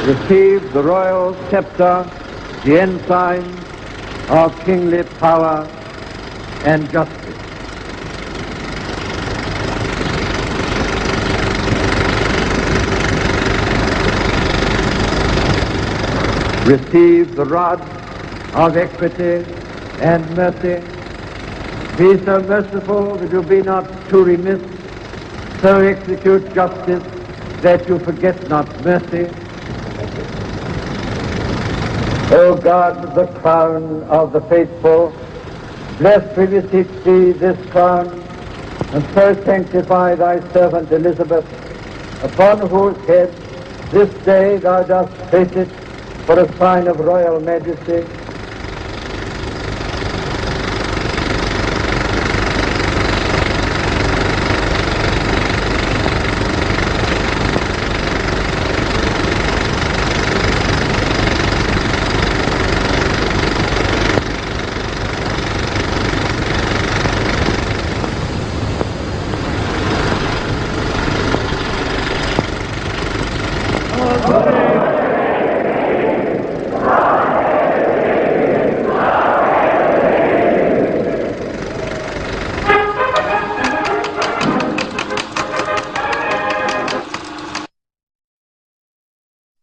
Receive the royal scepter, the ensign of kingly power and justice. Receive the rod of equity and mercy. Be so merciful that you be not too remiss, so execute justice that you forget not mercy. O God, the crown of the faithful, bless, we beseech thee, this crown, and so sanctify thy servant Elizabeth, upon whose head this day thou dost place it for a sign of royal majesty.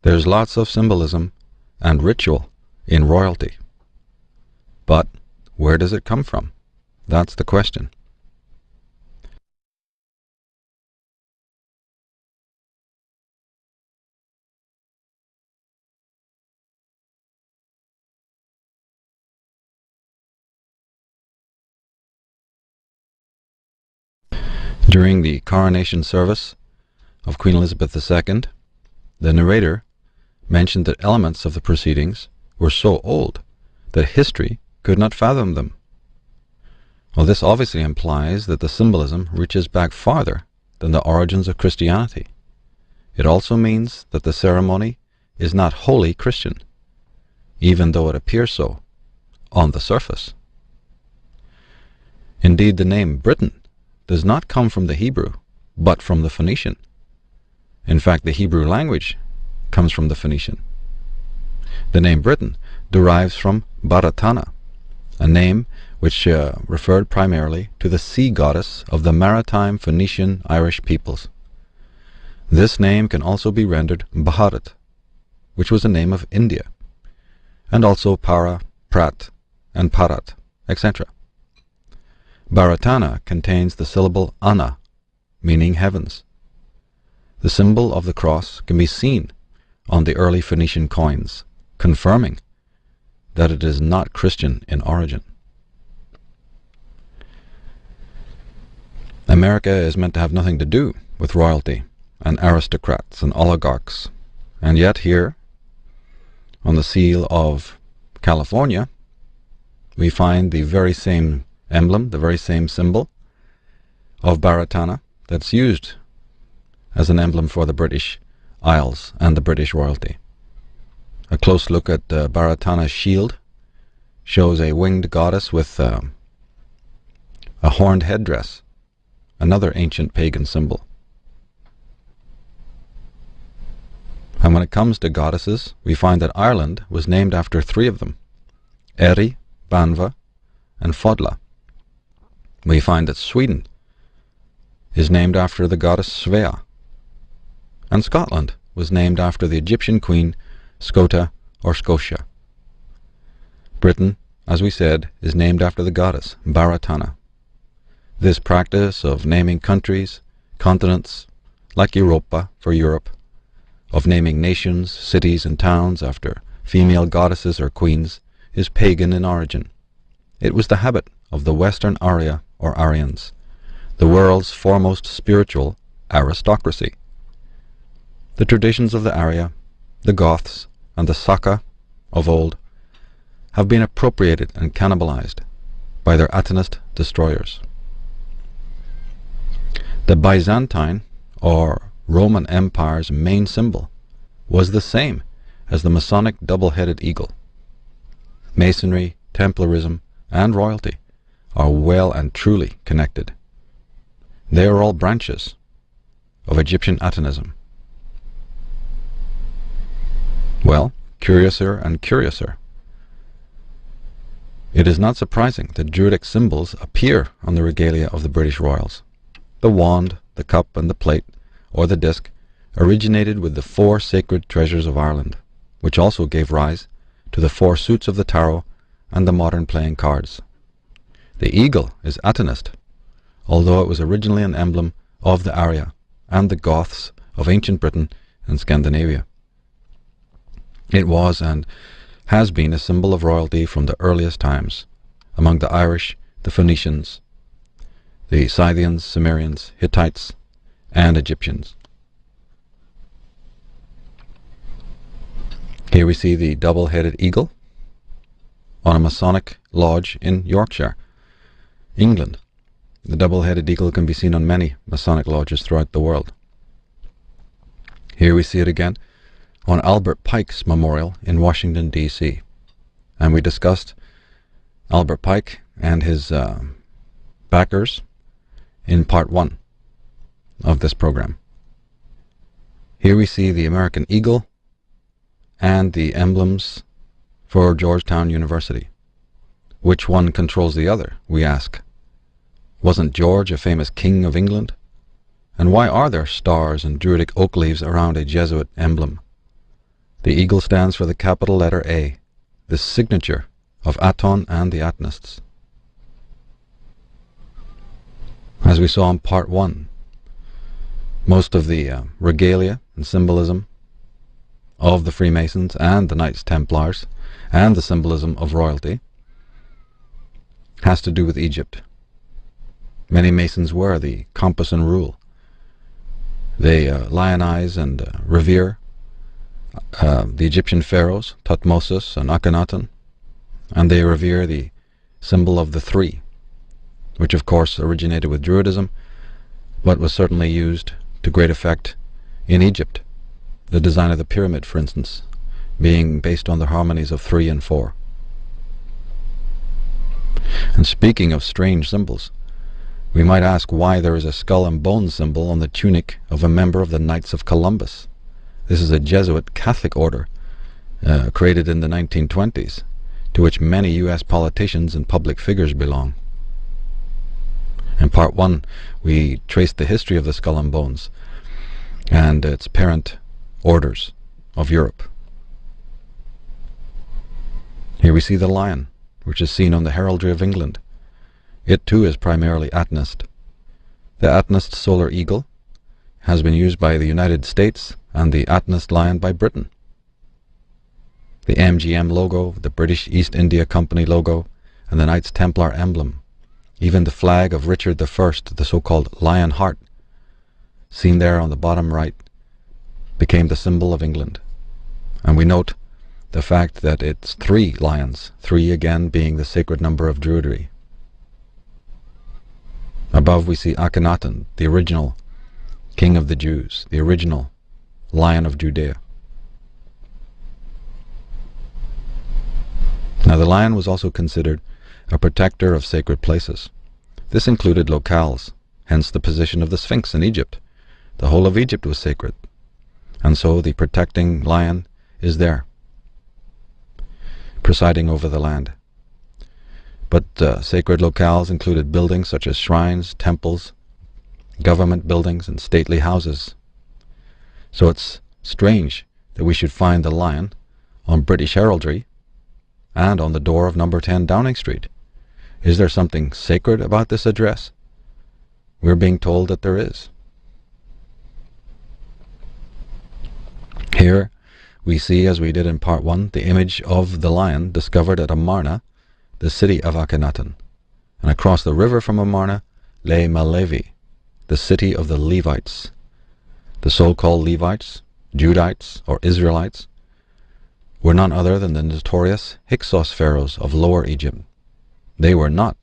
There's lots of symbolism and ritual in royalty. But where does it come from? That's the question. During the coronation service of Queen Elizabeth II, the narrator mentioned that elements of the proceedings were so old that history could not fathom them. Well, this obviously implies that the symbolism reaches back farther than the origins of Christianity. It also means that the ceremony is not wholly Christian, even though it appears so on the surface. Indeed, the name Britain does not come from the Hebrew, but from the Phoenician. In fact, the Hebrew language comes from the Phoenician. The name Britain derives from Baratana, a name which referred primarily to the sea goddess of the maritime Phoenician Irish peoples. This name can also be rendered Bharat, which was a name of India, and also Para, Prat, and Parat, etc. Baratana contains the syllable Ana, meaning heavens. The symbol of the cross can be seen on the early Phoenician coins, confirming that it is not Christian in origin. America is meant to have nothing to do with royalty and aristocrats and oligarchs, and yet here, on the seal of California, we find the very same emblem, the very same symbol of Baratana that's used as an emblem for the British Isles and the British royalty. A close look at Baratana's shield shows a winged goddess with a horned headdress, another ancient pagan symbol. And when it comes to goddesses, we find that Ireland was named after three of them: Eri, Banva, and Fodla. We find that Sweden is named after the goddess Svea, and Scotland was named after the Egyptian queen Scota or Scotia. Britain, as we said, is named after the goddess Baratana. This practice of naming countries, continents, like Europa for Europe, of naming nations, cities, and towns after female goddesses or queens, is pagan in origin. It was the habit of the Western Arya or Aryans, the world's foremost spiritual aristocracy. The traditions of the Arya, the Goths, and the Saka of old have been appropriated and cannibalized by their Atonist destroyers. The Byzantine or Roman Empire's main symbol was the same as the Masonic double-headed eagle. Masonry, Templarism, and royalty are well and truly connected. They are all branches of Egyptian Atonism. Well, curiouser and curiouser. It is not surprising that Druidic symbols appear on the regalia of the British royals. The wand, the cup, and the plate, or the disc, originated with the 4 sacred treasures of Ireland, which also gave rise to the 4 suits of the tarot and the modern playing cards. The eagle is Atonist, although it was originally an emblem of the Arya and the Goths of ancient Britain and Scandinavia. It was and has been a symbol of royalty from the earliest times among the Irish, the Phoenicians, the Scythians, Cimmerians, Hittites, and Egyptians. Here we see the double-headed eagle on a Masonic lodge in Yorkshire, England. The double-headed eagle can be seen on many Masonic lodges throughout the world. Here we see it again on Albert Pike's memorial in Washington, D.C. And we discussed Albert Pike and his backers in part 1 of this program. Here we see the American eagle and the emblems for Georgetown University. Which one controls the other, we ask? Wasn't George a famous king of England? And why are there stars and Druidic oak leaves around a Jesuit emblem? The eagle stands for the capital letter A, the signature of Aton and the Atonists. As we saw in part 1, most of the regalia and symbolism of the Freemasons and the Knights Templars and the symbolism of royalty has to do with Egypt. Many Masons wear the compass and rule. They lionize and revere the Egyptian pharaohs, Thutmose and Akhenaten, and they revere the symbol of the 3, which of course originated with Druidism, but was certainly used to great effect in Egypt. The design of the pyramid, for instance, being based on the harmonies of 3 and 4. And speaking of strange symbols, we might ask why there is a skull and bones symbol on the tunic of a member of the Knights of Columbus. This is a Jesuit Catholic order created in the 1920s, to which many U.S. politicians and public figures belong. In part 1, we traced the history of the skull and bones and its parent orders of Europe. Here we see the lion, which is seen on the heraldry of England. It too is primarily Atonist. The Atonist solar eagle has been used by the United States and the Atonist lion by Britain. The MGM logo, the British East India Company logo, and the Knights Templar emblem, even the flag of Richard I, the so-called Lion Heart, seen there on the bottom right, became the symbol of England. And we note the fact that it's 3 lions, 3 again being the sacred number of Druidry. Above we see Akhenaten, the original king of the Jews, the original Lion of Judea. Now the lion was also considered a protector of sacred places. This included locales, hence the position of the Sphinx in Egypt. The whole of Egypt was sacred, and so the protecting lion is there, presiding over the land. But sacred locales included buildings such as shrines, temples, government buildings, and stately houses. So it's strange that we should find the lion on British heraldry and on the door of number 10 Downing Street. Is there something sacred about this address? We're being told that there is. Here we see, as we did in part 1, the image of the lion discovered at Amarna, the city of Akhenaten. And across the river from Amarna lay Malevi, the city of the Levites. The so-called Levites, Judites, or Israelites, were none other than the notorious Hyksos pharaohs of Lower Egypt. They were not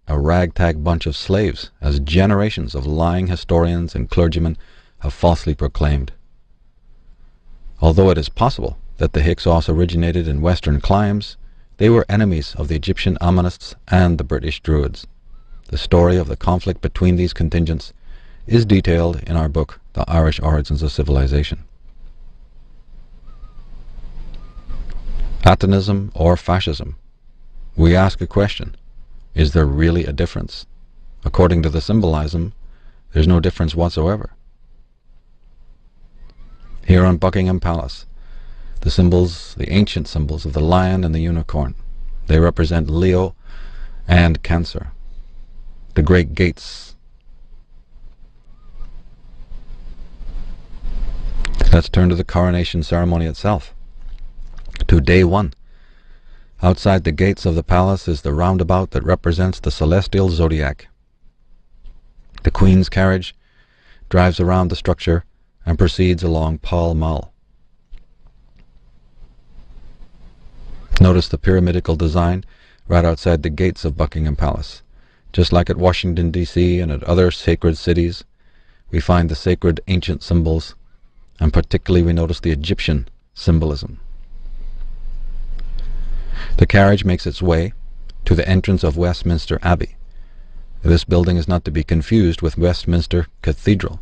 a ragtag bunch of slaves, as generations of lying historians and clergymen have falsely proclaimed. Although it is possible that the Hyksos originated in western climes, they were enemies of the Egyptian Ammonists and the British Druids. The story of the conflict between these contingents is detailed in our book, The Irish Origins of Civilization. Atonism or fascism? We ask a question. Is there really a difference? According to the symbolism, there's no difference whatsoever. Here on Buckingham Palace, the symbols, the ancient symbols of the lion and the unicorn, they represent Leo and Cancer. The great gates. Let's turn to the coronation ceremony itself. To day one. Outside the gates of the palace is the roundabout that represents the celestial zodiac. The Queen's carriage drives around the structure and proceeds along Pall Mall. Notice the pyramidical design right outside the gates of Buckingham Palace. Just like at Washington, D.C. and at other sacred cities, we find the sacred ancient symbols, and particularly we notice the Egyptian symbolism. The carriage makes its way to the entrance of Westminster Abbey. This building is not to be confused with Westminster Cathedral.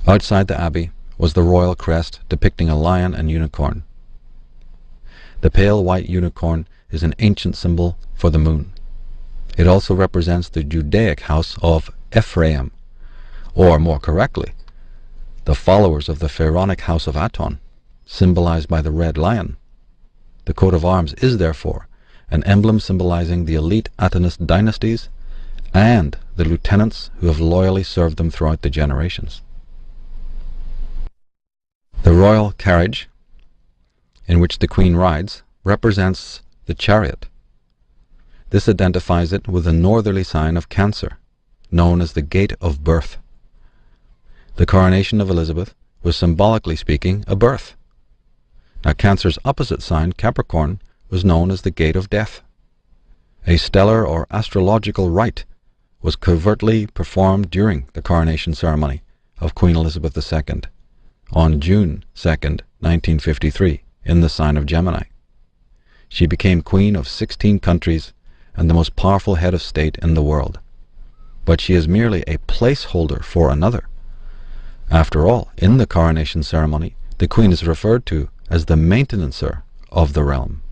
Outside the Abbey was the royal crest depicting a lion and unicorn. The pale white unicorn is an ancient symbol for the moon. It also represents the Judaic house of Ephraim, or more correctly, the followers of the pharaonic house of Aton, symbolized by the red lion. The coat of arms is therefore an emblem symbolizing the elite Atonist dynasties and the lieutenants who have loyally served them throughout the generations. The royal carriage, in which the Queen rides, represents the chariot. This identifies it with the northerly sign of Cancer, known as the Gate of Birth. The coronation of Elizabeth was, symbolically speaking, a birth. Now Cancer's opposite sign, Capricorn, was known as the Gate of Death. A stellar or astrological rite was covertly performed during the coronation ceremony of Queen Elizabeth II on June 2nd, 1953, in the sign of Gemini. She became queen of 16 countries and the most powerful head of state in the world. But she is merely a placeholder for another. After all, in the coronation ceremony, the queen is referred to as the maintenancer of the realm.